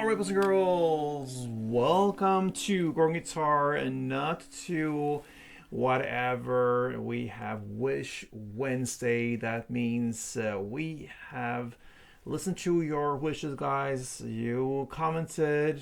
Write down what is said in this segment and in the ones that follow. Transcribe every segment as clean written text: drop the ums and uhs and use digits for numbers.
right, boys and girls, welcome to Growing Guitar and not to whatever. We have Wish Wednesday. That means we have listened to your wishes, guys. You commented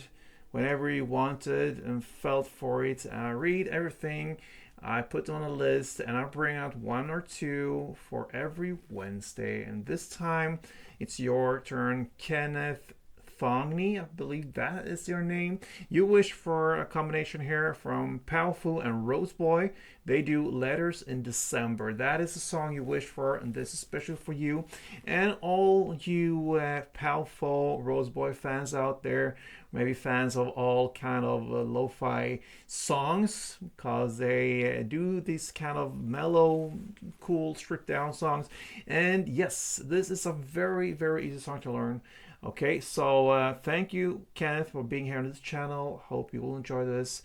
whenever you wanted and felt for it. I read everything. I put them on a list and I bring out one or two for every Wednesday. And this time it's your turn, Kenneth Thongni, I believe that is your name. You wish for a combination here from Powfu and Rxseboy. They do Letters in December. That is the song you wish for, and this is special for you. And all you Powfu, Rxseboy fans out there, maybe fans of all kind of lo-fi songs, because they do these kind of mellow, cool, stripped down songs. And yes, this is a very, very easy song to learn. Okay, so thank you, Kenneth, for being here on this channel. Hope you will enjoy this,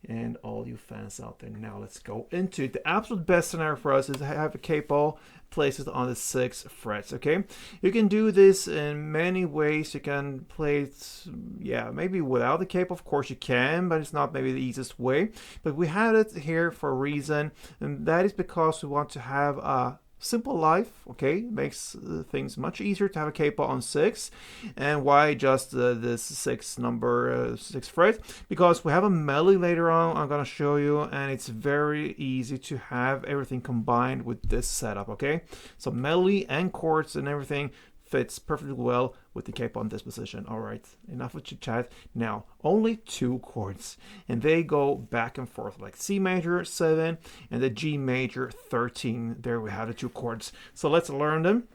and all you fans out there. Now let's go into it. The absolute best scenario for us is to have a capo placed on the 6th frets. Okay, you can do this in many ways. You can play it, yeah, maybe without the capo. Of course you can, but it's not maybe the easiest way. But we have it here for a reason, and that is because we want to have a simple life. Okay, makes things much easier to have a capo on 6. And why just this 6 number 6 fret? Because we have a melody later on I'm gonna show you, and it's very easy to have everything combined with this setup. Okay, so melody and chords and everything fits perfectly well with the capo on this position. All right, enough with chit chat. Now only 2 chords, and they go back and forth like C major 7 and the G major 13. There we have the 2 chords. So let's learn them.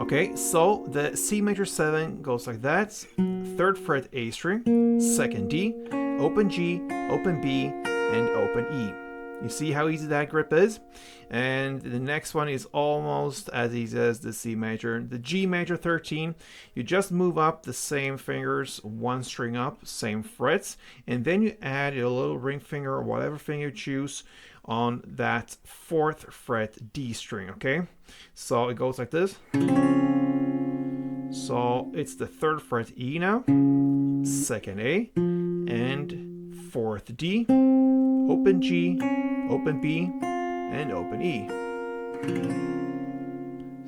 Okay, so the C major 7 goes like that: 3rd fret A string, 2nd D, open G, open B, and open E. You see how easy that grip is? And the next one is almost as easy as the C major. The G major 13, you just move up the same fingers, 1 string up, same frets, and then you add your little ring finger or whatever finger you choose on that 4th fret D string, okay? So it goes like this. So it's the 3rd fret E now, 2nd A, and 4th D, open G, open B, and open E.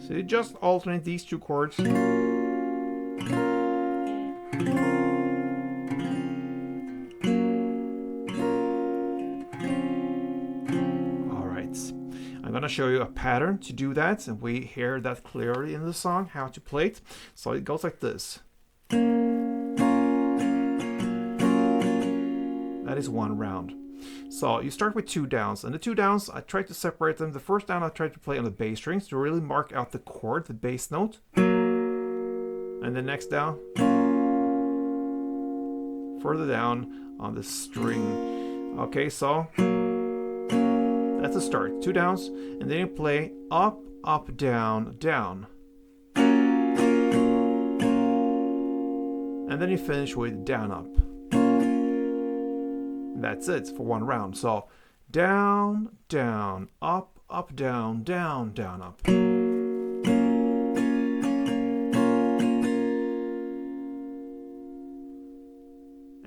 So you just alternate these 2 chords. Alright, I'm gonna show you a pattern to do that, and we hear that clearly in the song, how to play it. So it goes like this. That is 1 round. So you start with 2 downs, and the 2 downs, I tried to separate them. The first down I tried to play on the bass strings to really mark out the chord, the bass note. And the next down, further down on the string. Okay, so that's the start. 2 downs, and then you play up, up, down, down. And then you finish with down, up. That's it for 1 round. So down, down, up, up, down, down, down, up.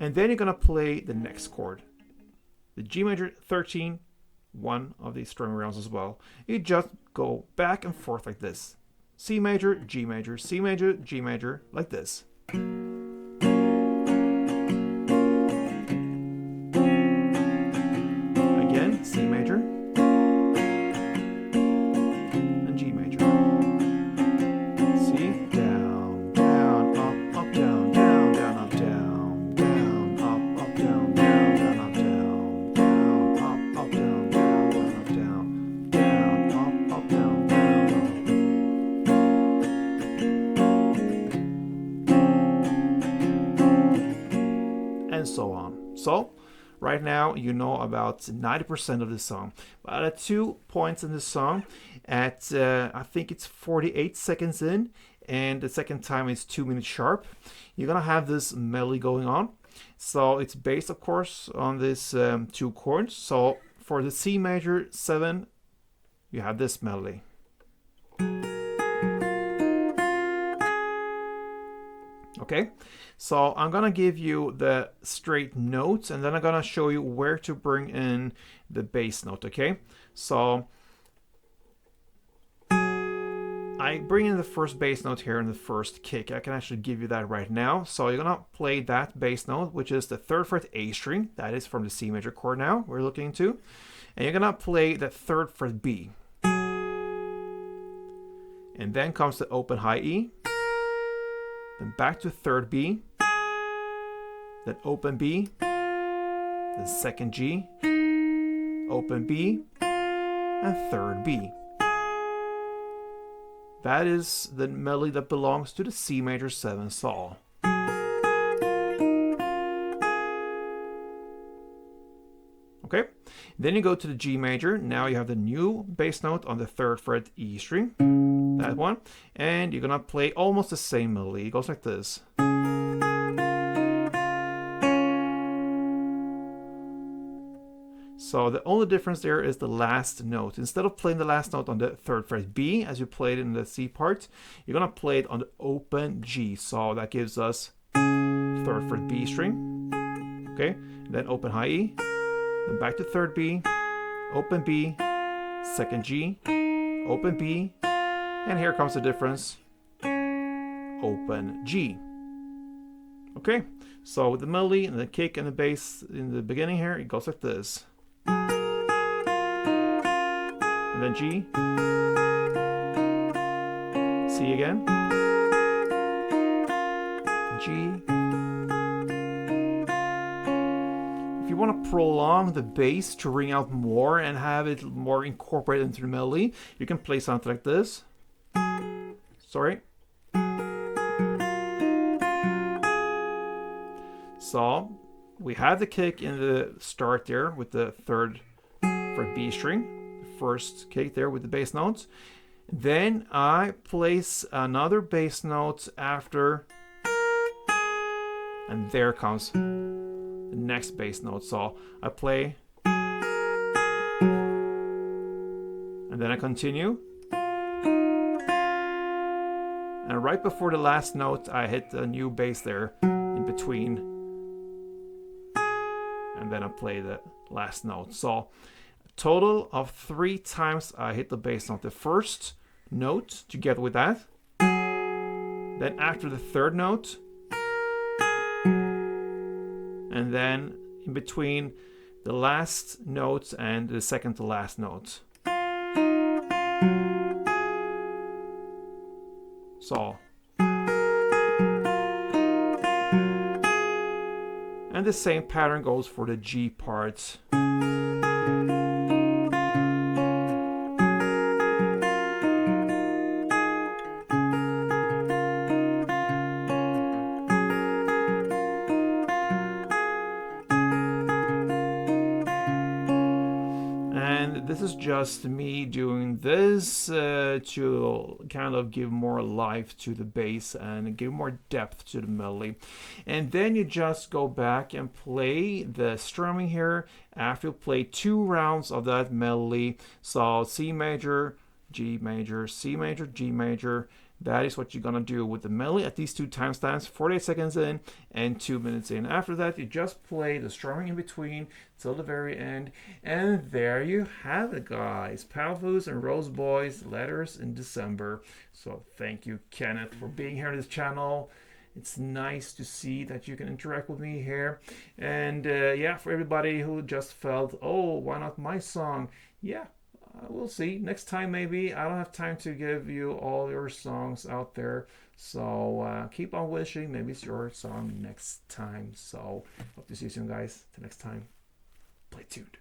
And then you're gonna play the next chord, the G major 13, one of these string rounds as well. You just go back and forth like this: C major, G major, C major, G major, like this. C major and G major. C, down, down, up, up, down, down, down, up, down, down, up, up, down, down, down, up, down, down, up, up, down, down, down, up, down, down, up, up, down, down, and so on. So right now, you know about 90% of the song. But at 2 points in the song, at I think it's 48 seconds in, and the second time is 2 minutes sharp, you're gonna have this melody going on. So it's based, of course, on these 2 chords. So for the C major 7, you have this melody. Okay, so I'm gonna give you the straight notes, and then I'm gonna show you where to bring in the bass note. Okay, so I bring in the first bass note here in the first kick. I can actually give you that right now. So you're gonna play that bass note, which is the 3rd fret A string. That is from the C major chord now we're looking into. And you're gonna play the 3rd fret B. And then comes the open high E. Then back to 3rd B. Then open B. Then 2nd G. Open B. And 3rd B. That is the melody that belongs to the C major 7 saw. Okay, then you go to the G major. Now you have the new bass note on the 3rd fret E string, that one, and you're gonna play almost the same melody. It goes like this. So the only difference there is the last note. Instead of playing the last note on the 3rd fret B, as you played in the C part, you're gonna play it on the open G. So that gives us 3rd fret B string, okay, then open high E, then back to 3rd B, open B, 2nd G, open B, and here comes the difference, open G. Okay, so with the melody and the kick and the bass in the beginning here, it goes like this. And then G, C again, G. If you want to prolong the bass to ring out more and have it more incorporated into the melody, you can play something like this. Sorry. So we have the kick in the start there with the 3rd fret B string, the first kick there with the bass notes. Then I place another bass note after, and there comes the next bass note. So I play, and then I continue. And right before the last note, I hit a new bass there in between. And then I play the last note. So a total of 3 times I hit the bass note. The first note together with that. Then after the 3rd note. And then in between the last note and the 2nd to last note. So. And the same pattern goes for the G parts. This is just me doing this to kind of give more life to the bass and give more depth to the melody. And then you just go back and play the strumming here after you play 2 rounds of that melody. So C major, G major, C major, G major. That is what you're gonna do with the melody at these 2 timestamps, 48 seconds in and 2 minutes in. After that, you just play the strumming in between till the very end. And there you have it, guys. Powfu's and Rxseboy's Letters in December. So thank you, Kenneth, for being here on this channel. It's nice to see that you can interact with me here. And yeah, for everybody who just felt, oh, why not my song? Yeah. We'll see. Next time, maybe. I don't have time to give you all your songs out there. So keep on wishing. Maybe it's your song next time. So hope to see you soon, guys. Till next time. Play tuned.